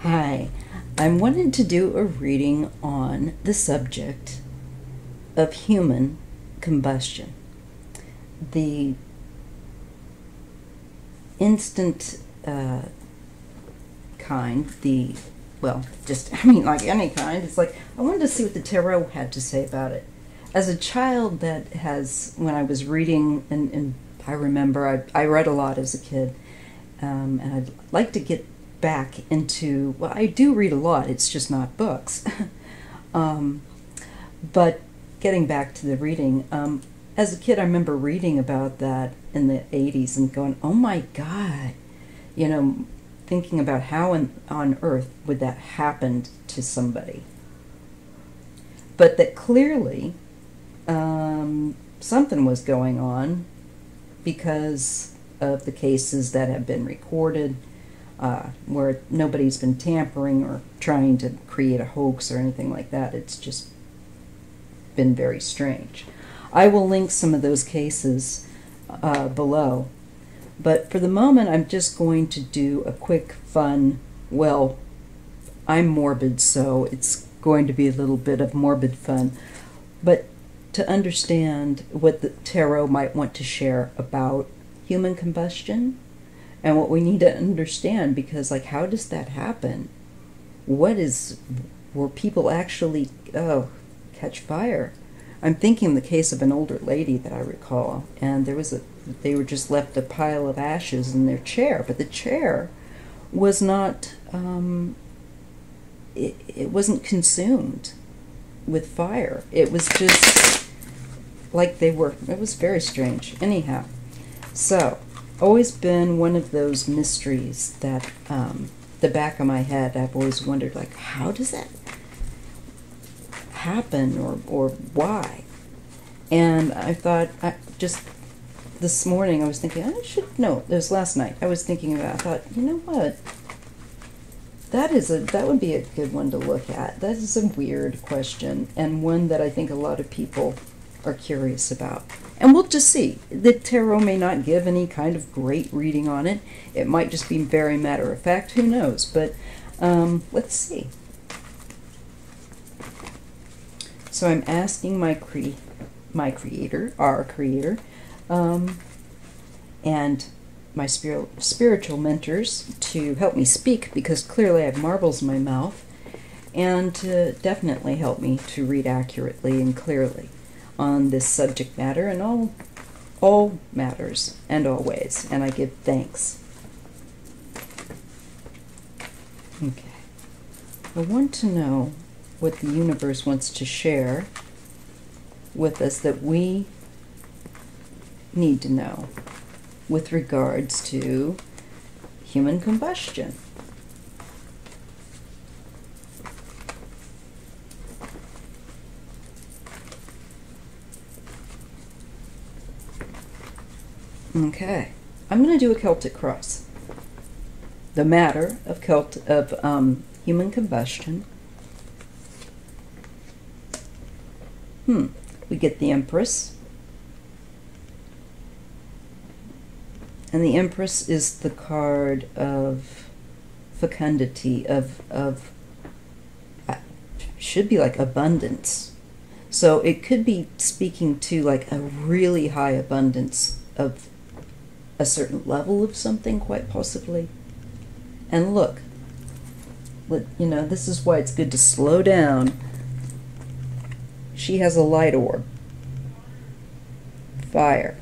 Hi, I'm wanting to do a reading on the subject of human combustion. The instant kind, like any kind. It's like, I wanted to see what the tarot had to say about it. As a child when I was reading, and I remember I read a lot as a kid, and I'd like to get back into, well, I do read a lot, it's just not books. But getting back to the reading, as a kid I remember reading about that in the 80s and going, oh my God, thinking about how on earth would that happen to somebody. But that clearly something was going on because of the cases that have been recorded, where nobody's been tampering or trying to create a hoax or anything like that. It's just been very strange. I will link some of those cases below, but for the moment I'm just going to do a quick, fun, well, I'm morbid, so it's going to be a little bit of morbid fun, but to understand what the tarot might want to share about human combustion and what we need to understand, because, like, how does that happen? Were people actually, catch fire? I'm thinking the case of an older lady that I recall, and they were just left a pile of ashes in their chair, but the chair was not, it wasn't consumed with fire. It was just like it was very strange. Anyhow, so, always been one of those mysteries that, the back of my head, I've always wondered, like, how does that happen, or why? And I thought, just this morning I was thinking, it was last night, I was thinking about, I thought, you know what, that would be a good one to look at. That is a weird question, and one that I think a lot of people are curious about. And we'll just see. The tarot may not give any kind of great reading on it. It might just be very matter of fact. Who knows? But let's see. So I'm asking my creator, our creator, and my spiritual mentors to help me speak, because clearly I have marbles in my mouth, and to definitely help me to read accurately and clearly on this subject matter and all matters and always, and I give thanks. Okay. I want to know what the universe wants to share with us that we need to know with regards to human combustion. Okay, I'm going to do a Celtic cross. The matter of human combustion. We get the Empress, and the Empress is the card of fecundity, of should be like abundance. So it could be speaking to like a really high abundance of a certain level of something, quite possibly. And look, this is why it's good to slow down. She has a light orb. Fire.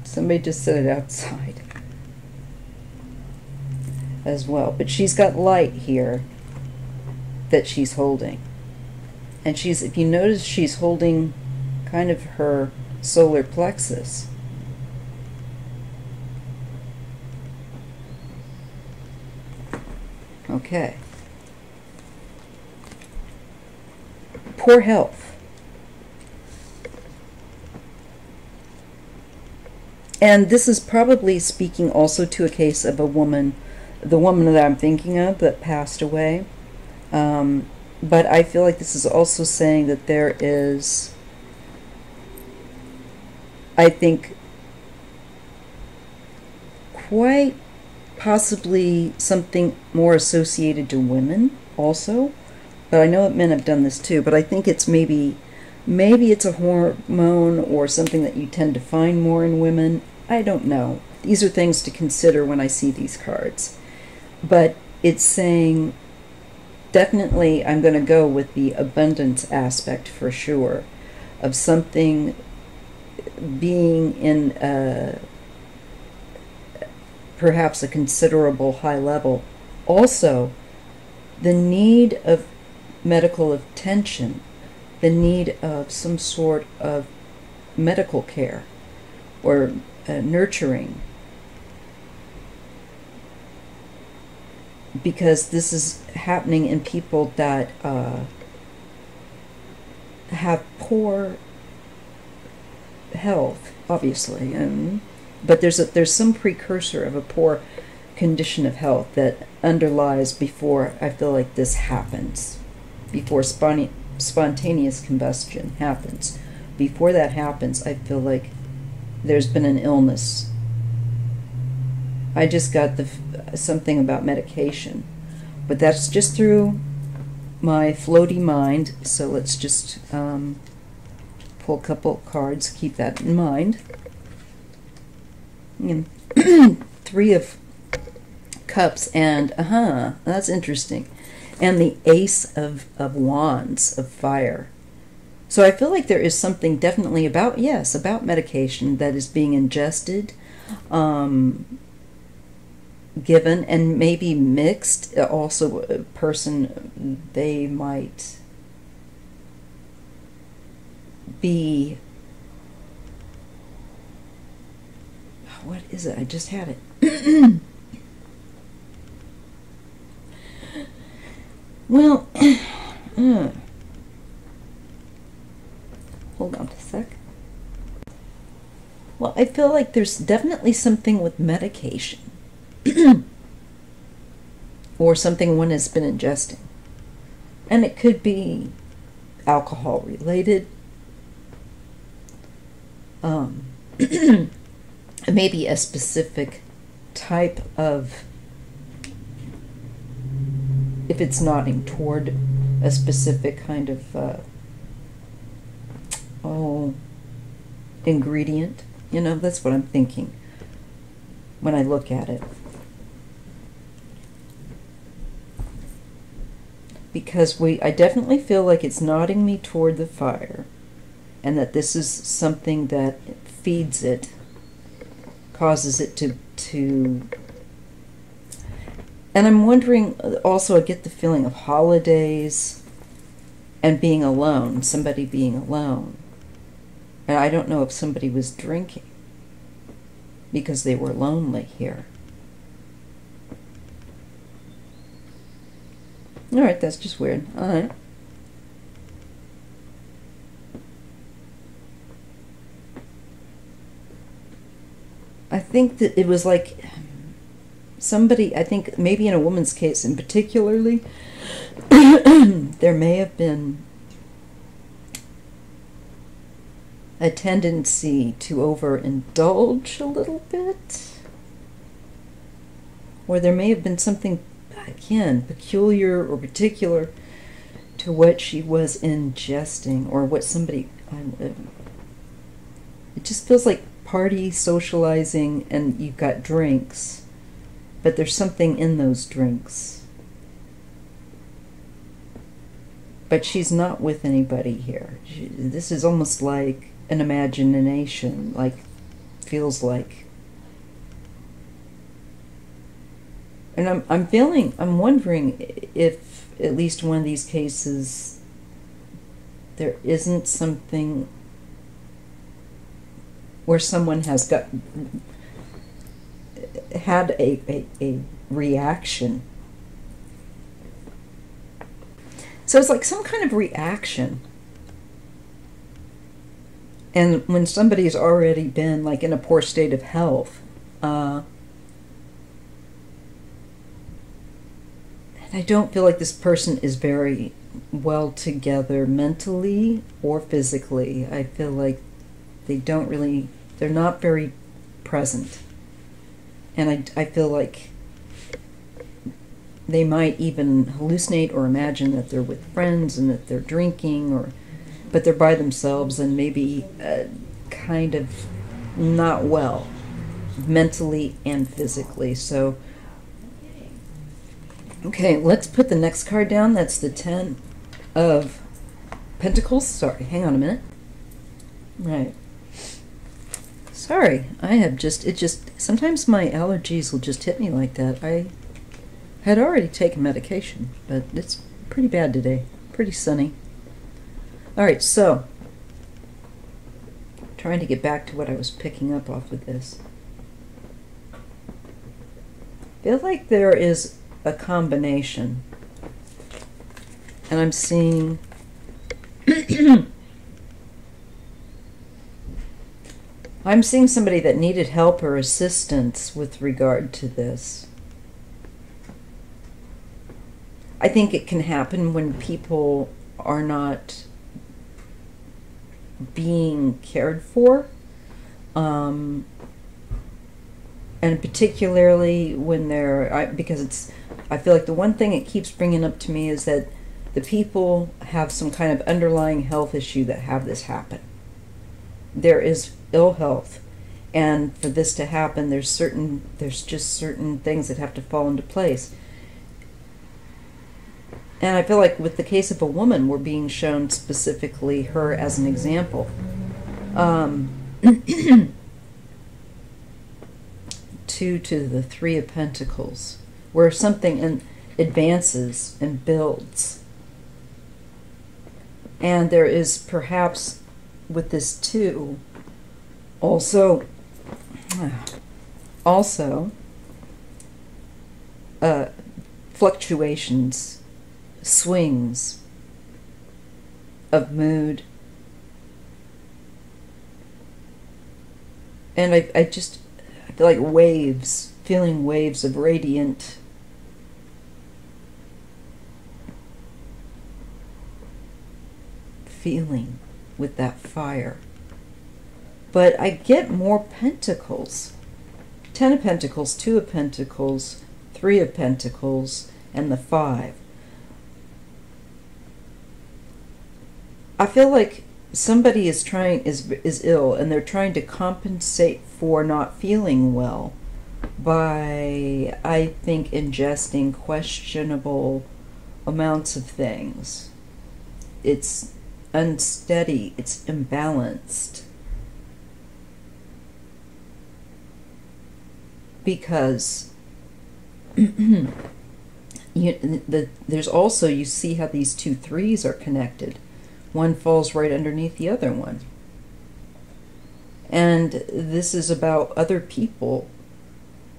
Somebody just set it outside as well. But she's got light here that she's holding. And if you notice, she's holding kind of her solar plexus. Okay. Poor health. And this is probably speaking also to a case of a woman, the woman that I'm thinking of that passed away. But I feel like this is also saying that there is, I think, quite possibly something more associated to women also. But I know that men have done this too, but I think it's maybe it's a hormone or something that you tend to find more in women. I don't know. These are things to consider when I see these cards. But it's saying, definitely I'm going to go with the abundance aspect for sure, of something being in perhaps a considerable high level. Also, the need of medical attention, the need of some sort of medical care or nurturing, because this is happening in people that have poor health, obviously, but there's some precursor of a poor condition of health that underlies before I feel like this happens, before spontaneous combustion happens. Before that happens, I feel like there's been an illness. I just got something about medication, but that's just through my floaty mind. So let's just pull a couple cards, keep that in mind. And Three of Cups, and that's interesting. And the Ace of Wands, of fire. So I feel like there is something definitely about medication that is being ingested, given, and maybe mixed. Also, a person, they might be, what is it? I just had it. Well, hold on a sec. Well, I feel like there's definitely something with medication or something one has been ingesting. And it could be alcohol related. Maybe a specific type of, if it's nodding toward a specific kind of ingredient, that's what I'm thinking when I look at it. Because I definitely feel like it's nodding me toward the fire, and that this is something that feeds it, causes it to and I'm wondering, also I get the feeling of holidays and being alone, somebody being alone. And I don't know if somebody was drinking because they were lonely here. All right, that's just weird. All right. I think that it was like somebody, I think maybe in a woman's case in particularly, there may have been a tendency to overindulge a little bit. Or there may have been something, again, peculiar or particular to what she was ingesting, or what somebody, it just feels like party, socializing, and you've got drinks, but there's something in those drinks. But she's not with anybody here. This is almost like an imagination, like, feels like. And I'm wondering if at least one of these cases there isn't something where someone has had a reaction. So it's like some kind of reaction. And when somebody's already been like in a poor state of health, and I don't feel like this person is very well together mentally or physically. I feel like they're not very present. And I feel like they might even hallucinate or imagine that they're with friends and that they're drinking, but they're by themselves and maybe kind of not well, mentally and physically. So, okay, let's put the next card down. That's the 10 of Pentacles. Sorry, hang on a minute. Right. Sorry, sometimes my allergies will just hit me like that. I had already taken medication, but it's pretty bad today. Pretty sunny. All right, so trying to get back to what I was picking up off of this. I feel like there is a combination, and I'm seeing I'm seeing somebody that needed help or assistance with regard to this. I think it can happen when people are not being cared for, and particularly when because I feel like the one thing it keeps bringing up to me is that the people have some kind of underlying health issue that have this happen. There is ill health, and for this to happen, there's just certain things that have to fall into place. And I feel like with the case of a woman, we're being shown specifically her as an example. 2 to the 3 of Pentacles, where something advances and builds. And there is perhaps with this 2 also fluctuations, swings of mood, and I feel like feeling waves of radiant feeling with that fire. But I get more pentacles. 10 of Pentacles, 2 of Pentacles, 3 of Pentacles, and the 5. I feel like somebody is ill, and they're trying to compensate for not feeling well by, I think, ingesting questionable amounts of things. It's unsteady, it's imbalanced, because there's also, you see how these 2 3s are connected. One falls right underneath the other one. And this is about other people,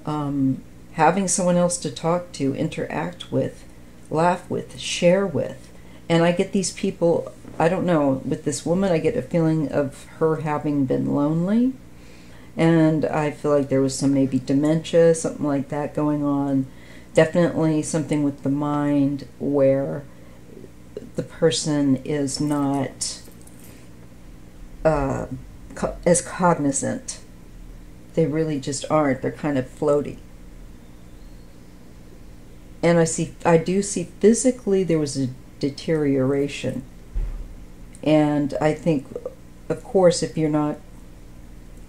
having someone else to talk to, interact with, laugh with, share with. And I get these people, I don't know, with this woman, I get a feeling of her having been lonely. And I feel like there was some maybe dementia, something like that going on. Definitely something with the mind where the person is not as cognizant. They really just aren't. They're kind of floaty. And I do see physically there was a deterioration. And I think, of course, if you're not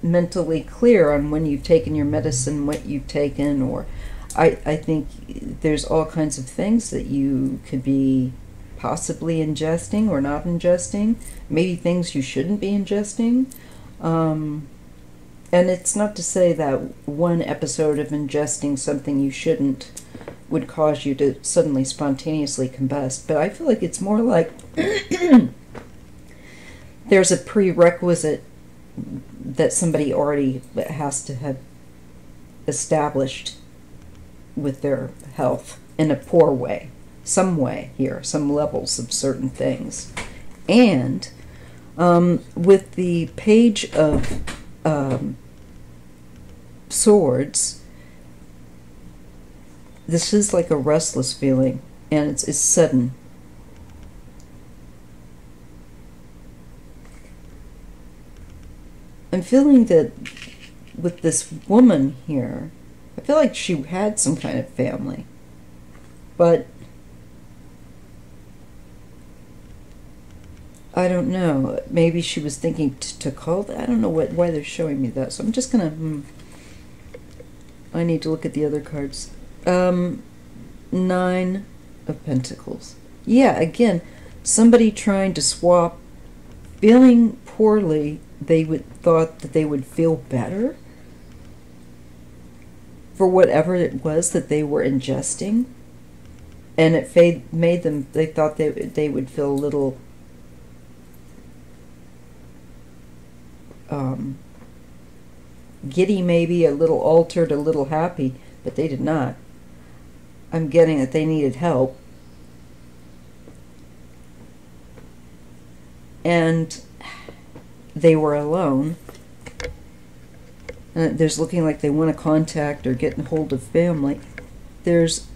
mentally clear on when you've taken your medicine, what you've taken, or I think there's all kinds of things that you could be possibly ingesting or not ingesting, maybe things you shouldn't be ingesting. And it's not to say that one episode of ingesting something you shouldn't would cause you to suddenly spontaneously combust, but I feel like it's more like there's a prerequisite that somebody already has to have established with their health in a poor way, some way here, some levels of certain things. And with the Page of Swords, this is like a restless feeling, and it's sudden. I'm feeling that with this woman here, I feel like she had some kind of family. But I don't know. Maybe she was thinking to call that. I don't know why they're showing me that. So I'm just gonna. I need to look at the other cards. 9 of Pentacles. Yeah, again, somebody trying to swap, feeling poorly. They thought that they would feel better for whatever it was that they were ingesting, and it made them. They thought they would feel a little. Giddy, maybe a little altered, a little happy, but they did not. I'm getting that they needed help, and they were alone. There's looking like they want to contact or get in hold of family. There's,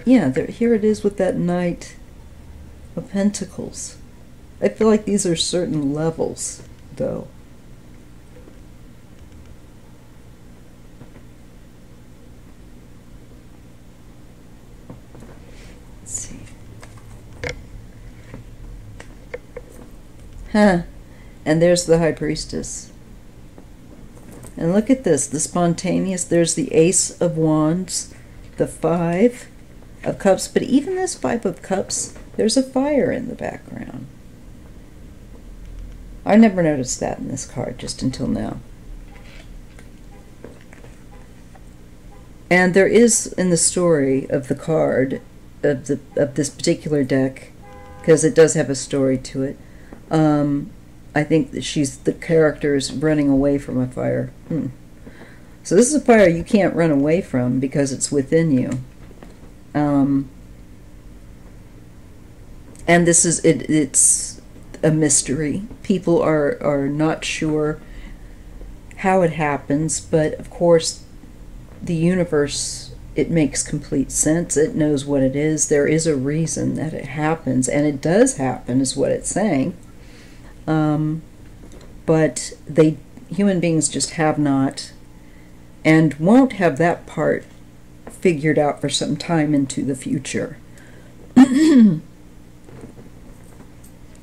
yeah, here it is with that Knight of Pentacles. I feel like these are certain levels, though. Let's see. Huh. And there's the High Priestess. And look at this, the spontaneous. There's the Ace of Wands, the 5 of Cups. But even this 5 of Cups, there's a fire in the background. I never noticed that in this card just until now. And there is in the story of the card of this particular deck, because it does have a story to it. I think that the character is running away from a fire. So this is a fire you can't run away from because it's within you. And this is it's a mystery. People are not sure how it happens, but of course the universe, it makes complete sense. It knows what it is. There is a reason that it happens, and it does happen is what it's saying. But human beings just have not and won't have that part figured out for some time into the future.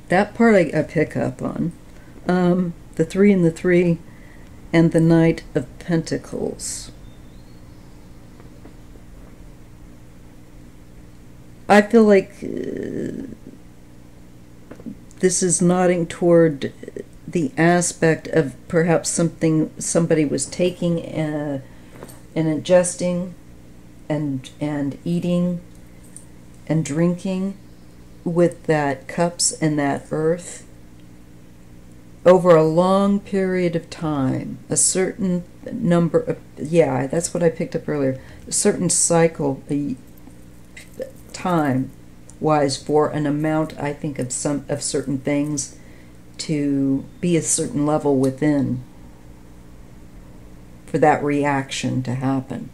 That part I pick up on. The 3 and the 3 and the Knight of Pentacles. I feel like this is nodding toward the aspect of perhaps somebody was taking and ingesting and eating and drinking with that cups and that earth over a long period of time, a certain number of, yeah, that's what I picked up earlier, a certain cycle, time-wise, for an amount, I think, of certain things to be a certain level within for that reaction to happen.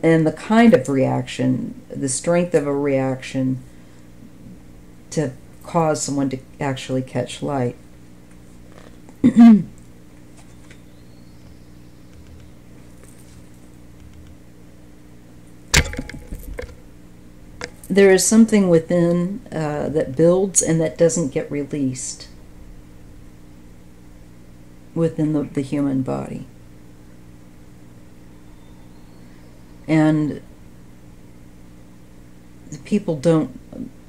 And the kind of reaction, the strength of a reaction to cause someone to actually catch light. There is something within that builds and that doesn't get released within the human body. And the people don't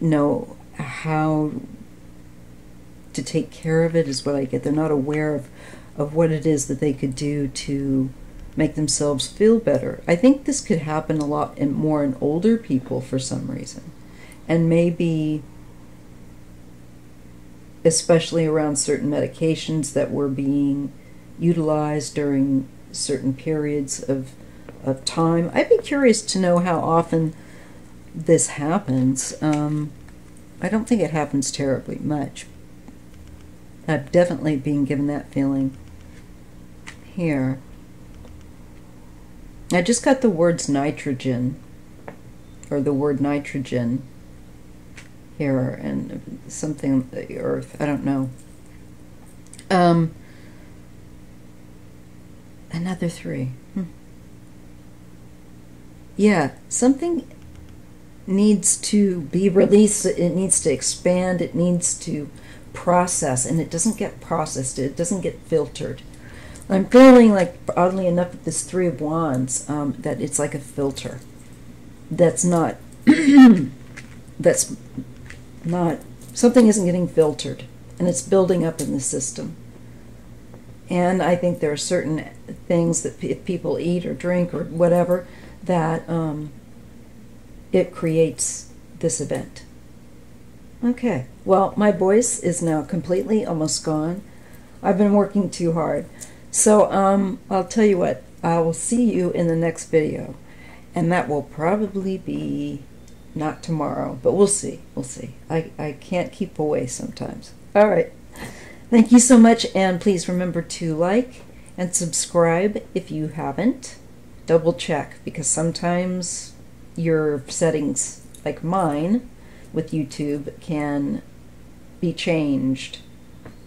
know how to take care of it, is what I get. They're not aware of what it is that they could do to make themselves feel better. I think this could happen a lot more in older people for some reason. And maybe especially around certain medications that were being utilized during certain periods of time. I'd be curious to know how often this happens. I don't think it happens terribly much. I've definitely been given that feeling here. I just got the words nitrogen, or the word nitrogen here, and something, the earth, I don't know. Another 3. Yeah, something needs to be released. It needs to expand. It needs to process, and it doesn't get processed. It doesn't get filtered. I'm feeling like, oddly enough, with this Three of Wands, that it's like a filter. That's not, that's not, something isn't getting filtered, and it's building up in the system. And I think there are certain things that if people eat or drink or whatever, that it creates this event. Okay, well, my voice is now completely almost gone. I've been working too hard. So I'll tell you what, I will see you in the next video. And that will probably be not tomorrow, but we'll see. We'll see. I can't keep away sometimes. All right. Thank you so much, and please remember to like and subscribe if you haven't. Double check, because sometimes your settings, like mine with YouTube, can be changed,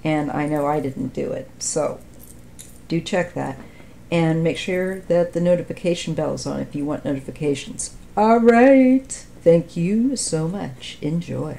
and I know I didn't do it. So do check that, and make sure that the notification bell is on if you want notifications. All right. Thank you so much. Enjoy.